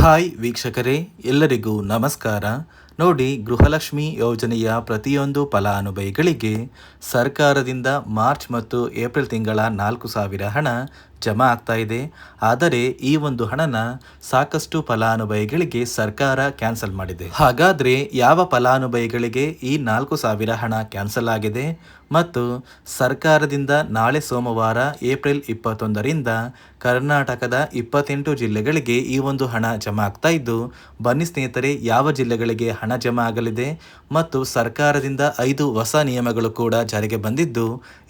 Hi ವೀಕ್ಷಕರೇ, ಎಲ್ಲರಿಗೂ ನಮಸ್ಕಾರ. ನೋಡಿ, ಗೃಹಲಕ್ಷ್ಮಿ ಯೋಜನೆಯ ಪ್ರತಿಯೊಂದು ಫಲಾನುಭವಿಗಳಿಗೆ ಸರ್ಕಾರದಿಂದ ಮಾರ್ಚ್ ಮತ್ತು ಏಪ್ರಿಲ್ ತಿಂಗಳ 4,000 ಹಣ ಜಮಾ ಆಗ್ತಾ ಇದೆ. ಆದರೆ ಈ ಒಂದು ಹಣನ ಸಾಕಷ್ಟು ಫಲಾನುಭವಿಗಳಿಗೆ ಸರ್ಕಾರ ಕ್ಯಾನ್ಸಲ್ ಮಾಡಿದೆ. ಹಾಗಾದರೆ ಯಾವ ಫಲಾನುಭವಿಗಳಿಗೆ ಈ 4,000 ಹಣ ಕ್ಯಾನ್ಸಲ್ ಆಗಿದೆ ಮತ್ತು ಸರ್ಕಾರದಿಂದ ನಾಳೆ ಸೋಮವಾರ ಏಪ್ರಿಲ್ 21ರಿಂದ ಕರ್ನಾಟಕದ 28 ಜಿಲ್ಲೆಗಳಿಗೆ ಈ ಒಂದು ಹಣ ಜಮಾ ಆಗ್ತಾ ಇದ್ದು, ಬನ್ನಿ ಸ್ನೇಹಿತರೆ, ಯಾವ ಜಿಲ್ಲೆಗಳಿಗೆ ಹಣ ಜಮಾ ಆಗಲಿದೆ ಮತ್ತು ಸರ್ಕಾರದಿಂದ 5 ಹೊಸ ನಿಯಮಗಳು ಕೂಡ ಜಾರಿಗೆ ಬಂದಿದ್ದು,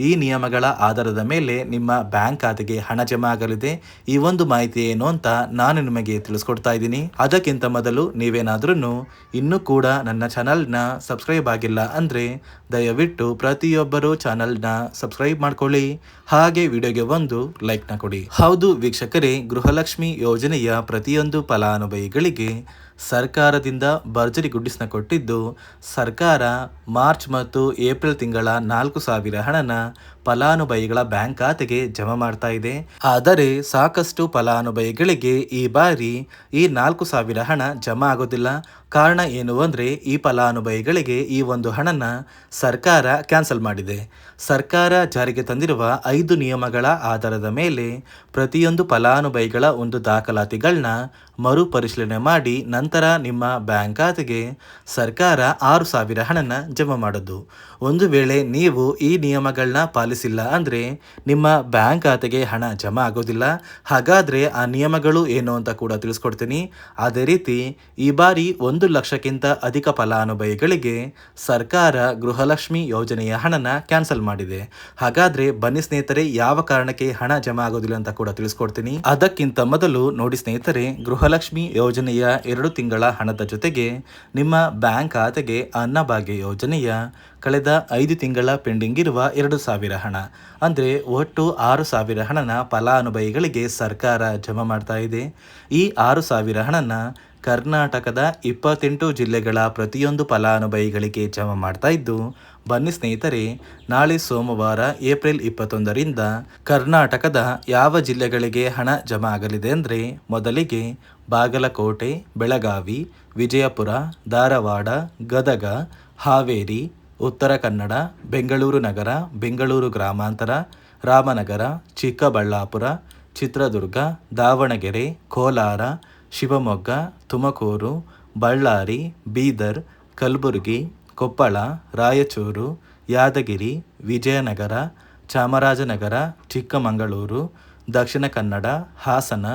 ಈ ನಿಯಮಗಳ ಆಧಾರದ ಮೇಲೆ ನಿಮ್ಮ ಬ್ಯಾಂಕ್ ಖಾತೆಗೆ ಹಣ ಜಮಾ ಆಗಲಿದೆ. ಈ ಒಂದು ಮಾಹಿತಿ ಏನು ಅಂತ ನಾನು ನಿಮಗೆ ತಿಳಿಸ್ಕೊಡ್ತಾ ಇದ್ದೀನಿ. ಅದಕ್ಕಿಂತ ಮೊದಲು ನೀವೇನಾದ್ರೂ ಇನ್ನೂ ಕೂಡ ನನ್ನ ಚಾನಲ್ನ ಸಬ್ಸ್ಕ್ರೈಬ್ ಆಗಿಲ್ಲ ಅಂದರೆ ದಯವಿಟ್ಟು ಪ್ರತಿಯೊಬ್ಬರು ಚಾನಲ್ನ ಸಬ್ಸ್ಕ್ರೈಬ್ ಮಾಡ್ಕೊಳ್ಳಿ, ಹಾಗೆ ವಿಡಿಯೋಗೆ ಒಂದು ಲೈಕ್ನ ಕೊಡಿ. ಹೌದು ವೀಕ್ಷಕರೇ, ಗೃಹಲಕ್ಷ್ಮಿ ಯೋಜನೆಯ ಪ್ರತಿಯೊಂದು ಫಲಾನುಭವಿಗಳಿಗೆ ಸರ್ಕಾರದಿಂದ ಭರ್ಜರಿ ಗುಡ್ಡಿಸ್ನ ಕೊಟ್ಟಿದ್ದು, ಸರ್ಕಾರ ಮಾರ್ಚ್ ಮತ್ತು ಏಪ್ರಿಲ್ ತಿಂಗಳ 4,000 ಹಣನ ಫಲಾನುಭವಿಗಳ ಬ್ಯಾಂಕ್ ಖಾತೆಗೆ ಜಮಾ ಮಾಡ್ತಾ ಇದೆ. ಆದರೆ ಸಾಕಷ್ಟು ಫಲಾನುಭವಿಗಳಿಗೆ ಈ ಬಾರಿ ಈ 4,000 ಹಣ ಜಮಾ ಆಗೋದಿಲ್ಲ. ಕಾರಣ ಏನು ಅಂದರೆ, ಈ ಫಲಾನುಭವಿಗಳಿಗೆ ಈ ಒಂದು ಹಣನ ಸರ್ಕಾರ ಕ್ಯಾನ್ಸಲ್ ಮಾಡಿದೆ. ಸರ್ಕಾರ ಜಾರಿಗೆ ತಂದಿರುವ 5 ನಿಯಮಗಳ ಆಧಾರದ ಮೇಲೆ ಪ್ರತಿಯೊಂದು ಫಲಾನುಭವಿಗಳ ಒಂದು ದಾಖಲಾತಿಗಳನ್ನ ಮರುಪರಿಶೀಲನೆ ಮಾಡಿ ನಂತರ ನಿಮ್ಮ ಬ್ಯಾಂಕ್ ಖಾತೆಗೆ ಸರ್ಕಾರ 6,000 ಹಣನ ಜಮಾ ಮಾಡೋದು. ಒಂದು ವೇಳೆ ನೀವು ಈ ನಿಯಮಗಳನ್ನ ಪಾಲಿಸಿಲ್ಲ ಅಂದರೆ ನಿಮ್ಮ ಬ್ಯಾಂಕ್ ಖಾತೆಗೆ ಹಣ ಜಮಾ ಆಗೋದಿಲ್ಲ. ಹಾಗಾದರೆ ಆ ನಿಯಮಗಳು ಏನು ಅಂತ ಕೂಡ ತಿಳಿಸ್ಕೊಡ್ತೀನಿ. ಅದೇ ರೀತಿ ಈ ಬಾರಿ 1 ಲಕ್ಷಕ್ಕಿಂತ ಅಧಿಕ ಫಲಾನುಭವಿಗಳಿಗೆ ಸರ್ಕಾರ ಗೃಹಲಕ್ಷ್ಮಿ ಯೋಜನೆಯ ಹಣನ ಕ್ಯಾನ್ಸಲ್ ಮಾಡಿದೆ. ಹಾಗಾದರೆ ಬನ್ನಿ ಸ್ನೇಹಿತರೆ, ಯಾವ ಕಾರಣಕ್ಕೆ ಹಣ ಜಮಾ ಆಗೋದಿಲ್ಲ ಅಂತ ಕೂಡ ತಿಳಿಸ್ಕೊಡ್ತೀನಿ. ಅದಕ್ಕಿಂತ ಮೊದಲು ನೋಡಿ ಸ್ನೇಹಿತರೆ, ಗೃಹಲಕ್ಷ್ಮಿ ಯೋಜನೆಯ 2 ತಿಂಗಳ ಹಣದ ಜೊತೆಗೆ ನಿಮ್ಮ ಬ್ಯಾಂಕ್ ಖಾತೆಗೆ ಅನ್ನಭಾಗ್ಯ ಯೋಜನೆಯ ಕಳೆದ 5 ತಿಂಗಳ ಪೆಂಡಿಂಗ್ ಇರುವ 2,000 ಹಣ, ಅಂದರೆ ಒಟ್ಟು 6,000 ಹಣನ ಫಲಾನುಭವಿಗಳಿಗೆ ಸರ್ಕಾರ ಜಮಾ ಮಾಡ್ತಾ ಇದೆ. ಈ 6,000 ಹಣನ ಕರ್ನಾಟಕದ 28 ಜಿಲ್ಲೆಗಳ ಪ್ರತಿಯೊಂದು ಫಲಾನುಭವಿಗಳಿಗೆ ಜಮಾ ಮಾಡ್ತಾ ಇದ್ದು, ಬನ್ನಿ ಸ್ನೇಹಿತರೆ, ನಾಳೆ ಸೋಮವಾರ ಏಪ್ರಿಲ್ 21ರಿಂದ ಕರ್ನಾಟಕದ ಯಾವ ಜಿಲ್ಲೆಗಳಿಗೆ ಹಣ ಜಮಾ ಆಗಲಿದೆ ಅಂದರೆ, ಮೊದಲಿಗೆ ಬಾಗಲಕೋಟೆ, ಬೆಳಗಾವಿ, ವಿಜಯಪುರ, ಧಾರವಾಡ, ಗದಗ, ಹಾವೇರಿ, ಉತ್ತರ ಕನ್ನಡ, ಬೆಂಗಳೂರು ನಗರ, ಬೆಂಗಳೂರು ಗ್ರಾಮಾಂತರ, ರಾಮನಗರ, ಚಿಕ್ಕಬಳ್ಳಾಪುರ, ಚಿತ್ರದುರ್ಗ, ದಾವಣಗೆರೆ, ಕೋಲಾರ, ಶಿವಮೊಗ್ಗ, ತುಮಕೂರು, ಬಳ್ಳಾರಿ, ಬೀದರ್, ಕಲಬುರಗಿ, ಕೊಪ್ಪಳ, ರಾಯಚೂರು, ಯಾದಗಿರಿ, ವಿಜಯನಗರ, ಚಾಮರಾಜನಗರ, ಚಿಕ್ಕಮಗಳೂರು, ದಕ್ಷಿಣ ಕನ್ನಡ, ಹಾಸನ,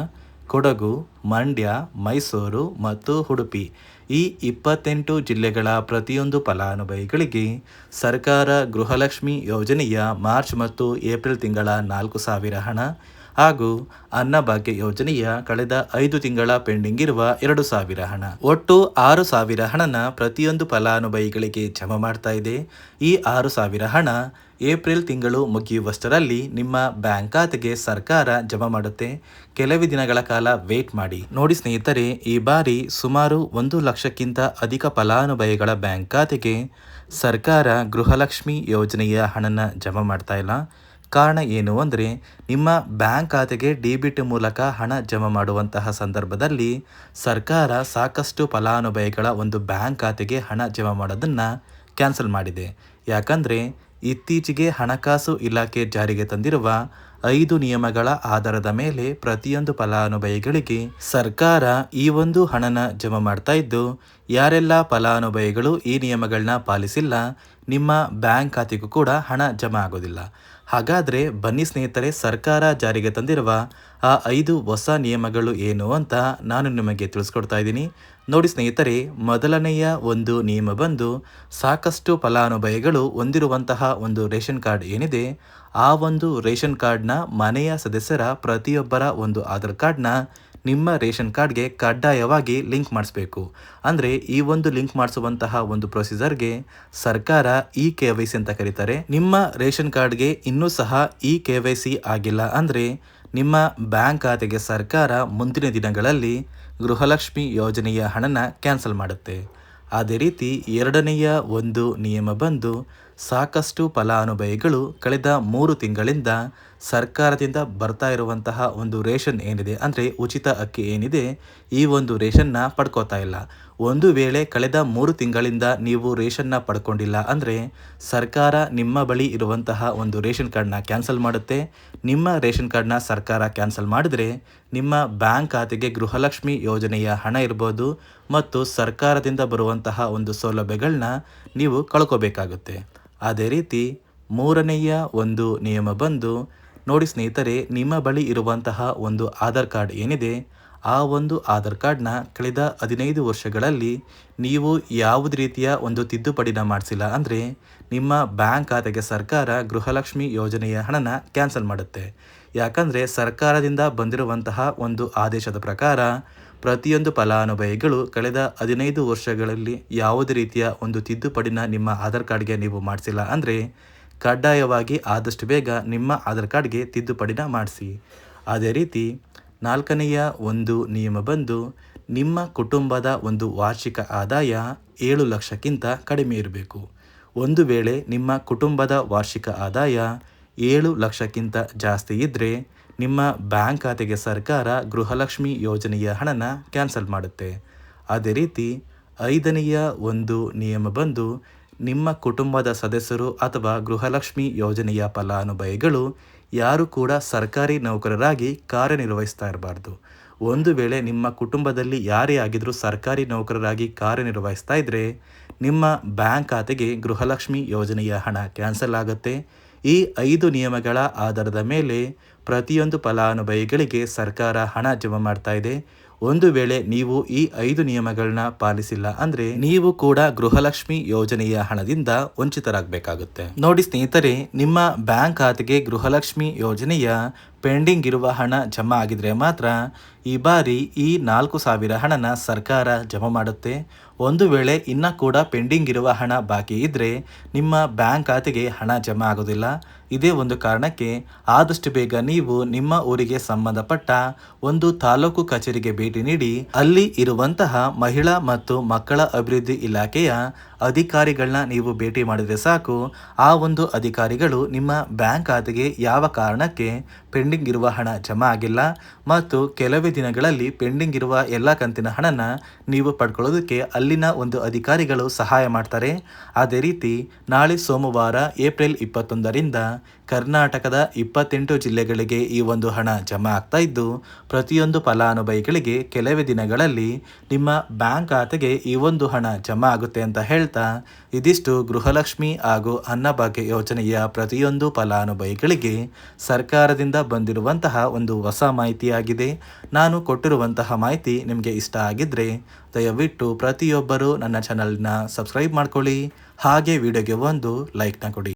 ಕೊಡಗು, ಮಂಡ್ಯ, ಮೈಸೂರು ಮತ್ತು ಉಡುಪಿ, ಈ 28 ಜಿಲ್ಲೆಗಳ ಪ್ರತಿಯೊಂದು ಫಲಾನುಭವಿಗಳಿಗೆ ಸರ್ಕಾರ ಗೃಹಲಕ್ಷ್ಮಿ ಯೋಜನೆಯ ಮಾರ್ಚ್ ಮತ್ತು ಏಪ್ರಿಲ್ ತಿಂಗಳ 4,000 ಹಣ ಹಾಗೂ ಅನ್ನಭಾಗ್ಯ ಯೋಜನೆಯ ಕಳೆದ 5 ತಿಂಗಳ ಪೆಂಡಿಂಗ್ ಇರುವ 2,000 ಹಣ, ಒಟ್ಟು 6,000 ಹಣನ ಪ್ರತಿಯೊಂದು ಫಲಾನುಭವಿಗಳಿಗೆ ಜಮಾ ಮಾಡ್ತಾ ಇದೆ. ಈ 6,000 ಹಣ ಏಪ್ರಿಲ್ ತಿಂಗಳು ಮುಗಿಯುವಷ್ಟರಲ್ಲಿ ನಿಮ್ಮ ಬ್ಯಾಂಕ್ ಖಾತೆಗೆ ಸರ್ಕಾರ ಜಮಾ ಮಾಡುತ್ತೆ. ಕೆಲವೇ ದಿನಗಳ ಕಾಲ ವೇಟ್ ಮಾಡಿ. ನೋಡಿ ಸ್ನೇಹಿತರೆ, ಈ ಬಾರಿ ಸುಮಾರು 1 ಲಕ್ಷಕ್ಕಿಂತ ಅಧಿಕ ಫಲಾನುಭವಿಗಳ ಬ್ಯಾಂಕ್ ಖಾತೆಗೆ ಸರ್ಕಾರ ಗೃಹಲಕ್ಷ್ಮಿ ಯೋಜನೆಯ ಹಣನ ಜಮಾ ಮಾಡ್ತಾ ಇಲ್ಲ. ಕಾರಣ ಏನು ಅಂದರೆ, ನಿಮ್ಮ ಬ್ಯಾಂಕ್ ಖಾತೆಗೆ ಡೆಬಿಟ್ ಮೂಲಕ ಹಣ ಜಮಾ ಮಾಡುವಂತಹ ಸಂದರ್ಭದಲ್ಲಿ ಸರ್ಕಾರ ಸಾಕಷ್ಟು ಫಲಾನುಭವಿಗಳ ಒಂದು ಬ್ಯಾಂಕ್ ಖಾತೆಗೆ ಹಣ ಜಮಾ ಮಾಡೋದನ್ನು ಕ್ಯಾನ್ಸಲ್ ಮಾಡಿದೆ. ಯಾಕಂದರೆ ಇತ್ತೀಚೆಗೆ ಹಣಕಾಸು ಇಲಾಖೆ ಜಾರಿಗೆ ತಂದಿರುವ 5 ನಿಯಮಗಳ ಆಧಾರದ ಮೇಲೆ ಪ್ರತಿಯೊಂದು ಫಲಾನುಭವಿಗಳಿಗೆ ಸರ್ಕಾರ ಈ ಒಂದು ಹಣನ ಜಮಾ ಮಾಡ್ತಾ ಇದ್ದು, ಯಾರೆಲ್ಲ ಫಲಾನುಭವಿಗಳು ಈ ನಿಯಮಗಳನ್ನ ಪಾಲಿಸಿಲ್ಲ ನಿಮ್ಮ ಬ್ಯಾಂಕ್ ಖಾತೆಗೂ ಕೂಡ ಹಣ ಜಮಾ ಆಗೋದಿಲ್ಲ. ಹಾಗಾದರೆ ಬನ್ನಿ ಸ್ನೇಹಿತರೆ, ಸರ್ಕಾರ ಜಾರಿಗೆ ತಂದಿರುವ ಆ 5 ಹೊಸ ನಿಯಮಗಳು ಏನು ಅಂತ ನಾನು ನಿಮಗೆ ತಿಳಿಸ್ಕೊಡ್ತಾ ಇದ್ದೀನಿ. ನೋಡಿ ಸ್ನೇಹಿತರೆ, ಮೊದಲನೆಯ ಒಂದು ನಿಯಮ ಬಂದು, ಸಾಕಷ್ಟು ಫಲಾನುಭವಿಗಳು ಹೊಂದಿರುವಂತಹ ಒಂದು ರೇಷನ್ ಕಾರ್ಡ್ ಏನಿದೆ, ಆ ಒಂದು ರೇಷನ್ ಕಾರ್ಡ್ನ ಮನೆಯ ಸದಸ್ಯರ ಪ್ರತಿಯೊಬ್ಬರ ಒಂದು ಆಧಾರ್ ಕಾರ್ಡ್ನ ನಿಮ್ಮ ರೇಷನ್ ಕಾರ್ಡ್ಗೆ ಕಡ್ಡಾಯವಾಗಿ ಲಿಂಕ್ ಮಾಡಿಸ್ಬೇಕು. ಅಂದರೆ ಈ ಒಂದು ಲಿಂಕ್ ಮಾಡಿಸುವಂತಹ ಒಂದು ಪ್ರೊಸೀಜರ್ಗೆ ಸರ್ಕಾರ KYC ಅಂತ ಕರೀತಾರೆ. ನಿಮ್ಮ ರೇಷನ್ ಕಾರ್ಡ್ಗೆ ಇನ್ನೂ ಸಹ KYC ಆಗಿಲ್ಲ ಅಂದರೆ ನಿಮ್ಮ ಬ್ಯಾಂಕ್ ಖಾತೆಗೆ ಸರ್ಕಾರ ಮುಂದಿನ ದಿನಗಳಲ್ಲಿ ಗೃಹಲಕ್ಷ್ಮಿ ಯೋಜನೆಯ ಹಣನ ಕ್ಯಾನ್ಸಲ್ ಮಾಡುತ್ತೆ. ಅದೇ ರೀತಿ ಎರಡನೆಯ ಒಂದು ನಿಯಮ ಬಂದು, ಸಾಕಷ್ಟು ಫಲಾನುಭವಿಗಳು ಕಳೆದ 3 ತಿಂಗಳಿಂದ ಸರ್ಕಾರದಿಂದ ಬರ್ತಾ ಇರುವಂತಹ ಒಂದು ರೇಷನ್ ಏನಿದೆ ಅಂದರೆ ಉಚಿತ ಅಕ್ಕಿ ಏನಿದೆ, ಈ ಒಂದು ರೇಷನ್ನ ಪಡ್ಕೋತಾ ಇಲ್ಲ. ಒಂದು ವೇಳೆ ಕಳೆದ 3 ತಿಂಗಳಿಂದ ನೀವು ರೇಷನ್ನ ಪಡ್ಕೊಂಡಿಲ್ಲ ಅಂದರೆ ಸರ್ಕಾರ ನಿಮ್ಮ ಬಳಿ ಇರುವಂತಹ ಒಂದು ರೇಷನ್ ಕಾರ್ಡ್ನ ಕ್ಯಾನ್ಸಲ್ ಮಾಡುತ್ತೆ. ನಿಮ್ಮ ರೇಷನ್ ಕಾರ್ಡ್ನ ಸರ್ಕಾರ ಕ್ಯಾನ್ಸಲ್ ಮಾಡಿದರೆ ನಿಮ್ಮ ಬ್ಯಾಂಕ್ ಖಾತೆಗೆ ಗೃಹಲಕ್ಷ್ಮಿ ಯೋಜನೆಯ ಹಣ ಇರ್ಬೋದು ಮತ್ತು ಸರ್ಕಾರದಿಂದ ಬರುವಂತಹ ಒಂದು ಸೌಲಭ್ಯಗಳನ್ನ ನೀವು ಕಳ್ಕೋಬೇಕಾಗುತ್ತೆ. ಅದೇ ರೀತಿ 3ನೆಯ ಒಂದು ನಿಯಮ ಬಂದು ನೋಡಿ ಸ್ನೇಹಿತರೆ, ನಿಮ್ಮ ಬಳಿ ಇರುವಂತಹ ಒಂದು ಆಧಾರ್ ಕಾರ್ಡ್ ಏನಿದೆ, ಆ ಒಂದು ಆಧಾರ್ ಕಾರ್ಡ್ನ ಕಳೆದ 15 ವರ್ಷಗಳಲ್ಲಿ ನೀವು ಯಾವುದೇ ರೀತಿಯ ಒಂದು ತಿದ್ದುಪಡಿನ ಮಾಡಿಸಿಲ್ಲ ಅಂದರೆ ನಿಮ್ಮ ಬ್ಯಾಂಕ್ ಖಾತೆಗೆ ಸರ್ಕಾರ ಗೃಹಲಕ್ಷ್ಮಿ ಯೋಜನೆಯ ಹಣನ ಕ್ಯಾನ್ಸಲ್ ಮಾಡುತ್ತೆ. ಯಾಕಂದರೆ ಸರ್ಕಾರದಿಂದ ಬಂದಿರುವಂತಹ ಒಂದು ಆದೇಶದ ಪ್ರಕಾರ ಪ್ರತಿಯೊಂದು ಫಲಾನುಭವಿಗಳು ಕಳೆದ 15 ವರ್ಷಗಳಲ್ಲಿ ಯಾವುದೇ ರೀತಿಯ ಒಂದು ತಿದ್ದುಪಡಿನ ನಿಮ್ಮ ಆಧಾರ್ ಕಾರ್ಡ್ಗೆ ನೀವು ಮಾಡಿಸಿಲ್ಲ ಅಂದರೆ ಕಡ್ಡಾಯವಾಗಿ ಆದಷ್ಟು ಬೇಗ ನಿಮ್ಮ ಆಧಾರ್ ಕಾರ್ಡ್ಗೆ ತಿದ್ದುಪಡಿನ ಮಾಡಿಸಿ. ಅದೇ ರೀತಿ 4ನೆಯ ಒಂದು ನಿಯಮ ಬಂದು ನಿಮ್ಮ ಕುಟುಂಬದ ಒಂದು ವಾರ್ಷಿಕ ಆದಾಯ 7 ಲಕ್ಷಕ್ಕಿಂತ ಕಡಿಮೆ ಇರಬೇಕು. ಒಂದು ವೇಳೆ ನಿಮ್ಮ ಕುಟುಂಬದ ವಾರ್ಷಿಕ ಆದಾಯ 7 ಲಕ್ಷಕ್ಕಿಂತ ಜಾಸ್ತಿ ಇದ್ದರೆ ನಿಮ್ಮ ಬ್ಯಾಂಕ್ ಖಾತೆಗೆ ಸರ್ಕಾರ ಗೃಹಲಕ್ಷ್ಮಿ ಯೋಜನೆಯ ಹಣನ ಕ್ಯಾನ್ಸಲ್ ಮಾಡುತ್ತೆ. ಅದೇ ರೀತಿ 5ನೆಯ ಒಂದು ನಿಯಮ ಬಂದು ನಿಮ್ಮ ಕುಟುಂಬದ ಸದಸ್ಯರು ಅಥವಾ ಗೃಹಲಕ್ಷ್ಮಿ ಯೋಜನೆಯ ಫಲಾನುಭವಿಗಳು ಯಾರು ಕೂಡ ಸರ್ಕಾರಿ ನೌಕರರಾಗಿ ಕಾರ್ಯನಿರ್ವಹಿಸ್ತಾ ಇರಬಾರ್ದು. ಒಂದು ವೇಳೆ ನಿಮ್ಮ ಕುಟುಂಬದಲ್ಲಿ ಯಾರೇ ಆಗಿದ್ರೂ ಸರ್ಕಾರಿ ನೌಕರರಾಗಿ ಕಾರ್ಯನಿರ್ವಹಿಸ್ತಾ ಇದ್ದರೆ ನಿಮ್ಮ ಬ್ಯಾಂಕ್ ಖಾತೆಗೆ ಗೃಹಲಕ್ಷ್ಮಿ ಯೋಜನೆಯ ಹಣ ಕ್ಯಾನ್ಸಲ್ ಆಗುತ್ತೆ. ಈ 5 ನಿಯಮಗಳ ಆಧಾರದ ಮೇಲೆ ಪ್ರತಿಯೊಂದು ಫಲಾನುಭವಿಗಳಿಗೆ ಸರ್ಕಾರ ಹಣ ಜಮಾ ಮಾಡ್ತಾ ಇದೆ. ಒಂದು ವೇಳೆ ನೀವು ಈ 5 ನಿಯಮಗಳನ್ನ ಪಾಲಿಸಿಲ್ಲ ಅಂದರೆ ನೀವು ಕೂಡ ಗೃಹಲಕ್ಷ್ಮಿ ಯೋಜನೆಯ ಹಣದಿಂದ ವಂಚಿತರಾಗಬೇಕಾಗುತ್ತೆ. ನೋಡಿ ಸ್ನೇಹಿತರೆ, ನಿಮ್ಮ ಬ್ಯಾಂಕ್ ಖಾತೆಗೆ ಗೃಹಲಕ್ಷ್ಮಿ ಯೋಜನೆಯ ಪೆಂಡಿಂಗ್ ಇರುವ ಹಣ ಜಮಾ ಆಗಿದ್ರೆ ಮಾತ್ರ ಈ ಬಾರಿ ಈ 4,000 ಹಣನ ಸರ್ಕಾರ ಜಮಾ ಮಾಡುತ್ತೆ. ಒಂದು ವೇಳೆ ಇನ್ನೂ ಕೂಡ ಪೆಂಡಿಂಗ್ ಇರುವ ಹಣ ಬಾಕಿ ಇದ್ದರೆ ನಿಮ್ಮ ಬ್ಯಾಂಕ್ ಖಾತೆಗೆ ಹಣ ಜಮಾ ಆಗೋದಿಲ್ಲ. ಇದೇ ಒಂದು ಕಾರಣಕ್ಕೆ ಆದಷ್ಟು ಬೇಗ ನೀವು ನಿಮ್ಮ ಊರಿಗೆ ಸಂಬಂಧಪಟ್ಟ ಒಂದು ತಾಲೂಕು ಕಚೇರಿಗೆ ಭೇಟಿ ನೀಡಿ ಅಲ್ಲಿ ಇರುವಂತಹ ಮಹಿಳಾ ಮತ್ತು ಮಕ್ಕಳ ಅಭಿವೃದ್ಧಿ ಇಲಾಖೆಯ ಅಧಿಕಾರಿಗಳನ್ನ ನೀವು ಭೇಟಿ ಮಾಡಿದರೆ ಸಾಕು. ಆ ಒಂದು ಅಧಿಕಾರಿಗಳು ನಿಮ್ಮ ಬ್ಯಾಂಕ್ ಖಾತೆಗೆ ಯಾವ ಕಾರಣಕ್ಕೆ ಪೆಂಡಿಂಗ್ ಇರುವ ಹಣ ಜಮಾ ಆಗಿಲ್ಲ ಮತ್ತು ಕೆಲವೇ ದಿನಗಳಲ್ಲಿ ಪೆಂಡಿಂಗ್ ಇರುವ ಎಲ್ಲ ಕಂತಿನ ಹಣನ ನೀವು ಪಡ್ಕೊಳ್ಳೋದಕ್ಕೆ ಅಲ್ಲಿನ ಒಂದು ಅಧಿಕಾರಿಗಳು ಸಹಾಯ ಮಾಡ್ತಾರೆ. ಅದೇ ರೀತಿ ನಾಳೆ ಸೋಮವಾರ ಏಪ್ರಿಲ್ 21ರಿಂದ ಕರ್ನಾಟಕದ 28 ಜಿಲ್ಲೆಗಳಿಗೆ ಈ ಒಂದು ಹಣ ಜಮಾ ಆಗ್ತಾ ಇದ್ದು ಪ್ರತಿಯೊಂದು ಫಲಾನುಭವಿಗಳಿಗೆ ಕೆಲವೇ ದಿನಗಳಲ್ಲಿ ನಿಮ್ಮ ಬ್ಯಾಂಕ್ ಖಾತೆಗೆ ಈ ಒಂದು ಹಣ ಜಮಾ ಆಗುತ್ತೆ ಅಂತ ಹೇಳ್ತಾ ಇದಿಷ್ಟು ಗೃಹಲಕ್ಷ್ಮಿ ಹಾಗೂ ಅನ್ನಭಾಗ್ಯ ಯೋಜನೆಯ ಪ್ರತಿಯೊಂದು ಫಲಾನುಭವಿಗಳಿಗೆ ಸರ್ಕಾರದಿಂದ ಬಂದಿರುವಂತಹ ಒಂದು ಹೊಸ ಮಾಹಿತಿಯಾಗಿದೆ. ನಾನು ಕೊಟ್ಟಿರುವಂತಹ ಮಾಹಿತಿ ನಿಮಗೆ ಇಷ್ಟ ಆಗಿದ್ದರೆ ದಯವಿಟ್ಟು ಪ್ರತಿಯೊಬ್ಬರು ನನ್ನ ಚಾನಲ್ನ ಸಬ್ಸ್ಕ್ರೈಬ್ ಮಾಡ್ಕೊಳ್ಳಿ, ಹಾಗೆ ವಿಡಿಯೋಗೆ ಒಂದು ಲೈಕ್ನ ಕೊಡಿ.